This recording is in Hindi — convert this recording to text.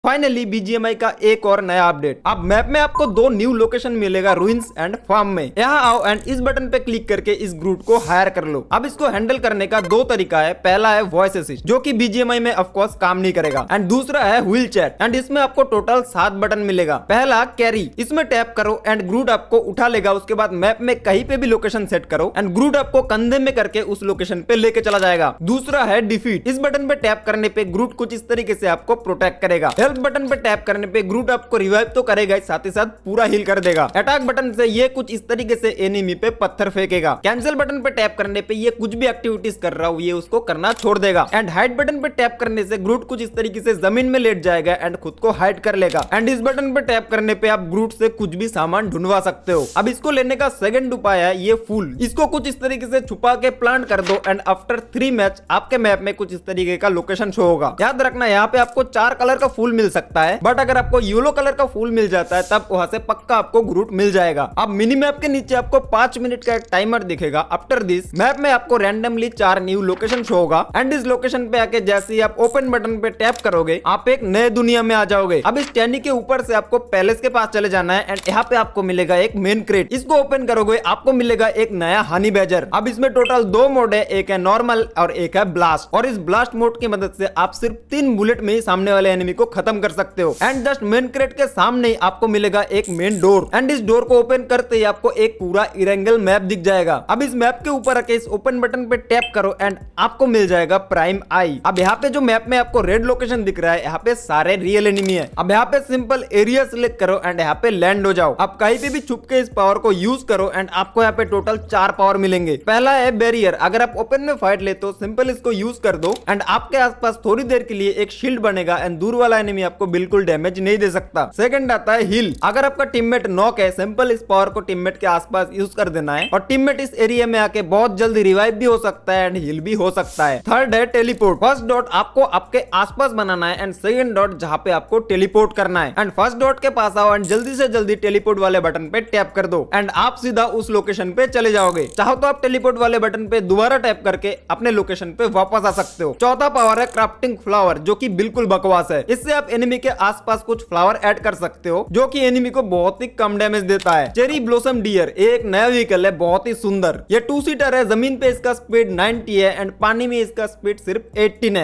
फाइनली बीजीएमआई का एक और नया अपडेट। अब मैप में आपको दो न्यू लोकेशन मिलेगा, रुइंस एंड फार्म में। यहाँ आओ एंड इस बटन पे क्लिक करके इस ग्रूट को हायर कर लो। अब इसको हैंडल करने का दो तरीका है। पहला है वॉइस असिस्ट, जो कि बीजीएमआई में ऑफ कोर्स काम नहीं करेगा, एंड दूसरा है व्हील चैट, एंड इसमें आपको टोटल 7 बटन मिलेगा। पहला कैरी, इसमें टैप करो एंड ग्रूट आपको उठा लेगा। उसके बाद मैप में कहीं पे भी लोकेशन सेट करो एंड ग्रूट आपको कंधे में करके उस लोकेशन पे लेके चला जाएगा। दूसरा है डिफीट, इस बटन पे टैप करने पे ग्रूट कुछ इस तरीके से आपको प्रोटेक्ट करेगा। हेल्प बटन पे टैप करने पे ग्रूट आपको रिवाइव तो करेगा, साथ ही साथ पूरा हील कर देगा। अटैक बटन से ये कुछ इस तरीके से एनिमी पे पत्थर फेंकेगा। कैंसिल बटन पे टैप करने पे ये कुछ भी एक्टिविटीज कर रहा हूँ ये उसको करना छोड़ देगा। एंड हाइड बटन पे टैप करने से ग्रूट कुछ इस तरीके से जमीन में लेट जाएगा एंड खुद को हाइड कर लेगा। एंड इस बटन पे टैप करने पे आप ग्रूट से कुछ भी सामान ढूंढवा सकते हो। अब इसको लेने का सेकंड उपाय है ये फूल। इसको कुछ इस तरीके से छुपा के प्लांट कर दो एंड आफ्टर 3 मैच आपके मैप में कुछ इस तरीके का लोकेशन शो होगा। याद रखना यहाँ पे आपको 4 कलर का फूल मिल सकता है, बट अगर आपको येलो कलर का फूल मिल जाता है तब वहां से पक्का आपको ग्रूट मिल जाएगा। अब मिनी मैप के नीचे आपको 5 मिनट का एक टाइमर दिखेगा। आफ्टर दिस मैप में आपको रैंडमली 4 न्यू लोकेशन शो होगा एंड इस लोकेशन पे आके जैसे ही आप ओपन बटन पे टैप करोगे आप एक नए दुनिया में आ जाओगे। अब इस टैनी के ऊपर से आपको पैलेस के पास चले जाना है एंड यहाँ पे आपको मिलेगा एक मेन क्रेट। इसको ओपन करोगे आपको मिलेगा एक नया हनी बैजर। अब इसमें टोटल 2 मोड है, एक है नॉर्मल और एक है ब्लास्ट। और इस ब्लास्ट मोड की मदद से आप सिर्फ 3 बुलेट में ही सामने वाले एनिमी को खत्म कर सकते हो। एंड जस्ट मेन क्रेट के सामने ही आपको मिलेगा एक मेन डोर एंड इस डोर को ओपन करते ही आपको एक पूरा इरेंगल मैप दिख जाएगा। अब इस मैप के ऊपर आके इस ओपन बटन पे टैप करो एंड आपको मिल जाएगा प्राइम आई। अब यहाँ पे जो मैप में आपको रेड लोकेशन दिख रहा है यहाँ पे सारे रियल एनिमी है। अब यहाँ पे सिंपल एरिया सिलेक्ट करो एंड यहाँ पे लैंड हो जाओ। अब कहीं पे भी छुप के इस पावर को यूज करो एंड आपको यहाँ पे टोटल 4 पावर मिलेंगे। पहला है बैरियर, अगर आप ओपन में फाइट ले तो सिंपल इसको यूज कर दो एंड आपके आसपास थोड़ी देर के लिए एक शील्ड बनेगा एंड दूर वाला एनिमी आपको बिल्कुल डैमेज नहीं दे सकता। सेकंड आता है हील, अगर आपका टीममेट नॉक है सिंपल इस पावर को टीममेट के आसपास यूज कर देना है और टीममेट इस एरिया में आके बहुत जल्दी रिवाइव भी हो सकता है एंड हील भी हो सकता है। थर्ड है टेलीपोर्ट, फर्स्ट डॉट आपको आपके आसपास बनाना है एंड सेकंड डॉट जहां पे आपको टेलीपोर्ट करना है एंड फर्स्ट डॉट के पास आओ एंड जल्दी से जल्दी टेलीपोर्ट वाले बटन पे टैप कर दो एंड आप सीधा उस लोकेशन पे चले जाओगे। चाहो तो आप टेलीपोर्ट वाले बटन पे दोबारा टैप करके अपने लोकेशन पे वापस आ सकते हो। चौथा पावर है क्राफ्टिंग फ्लावर, जो कि बिल्कुल बकवास है। इससे आप एनिमी के आसपास कुछ फ्लावर ऐड कर सकते हो जो कि एनिमी को बहुत ही कम डैमेज देता है। चेरी ब्लॉसम डियर एक नया व्हीकल है, बहुत ही सुंदर। ये 2 सीटर है, जमीन पे इसका स्पीड 90 है एंड पानी में इसका स्पीड सिर्फ 18 है।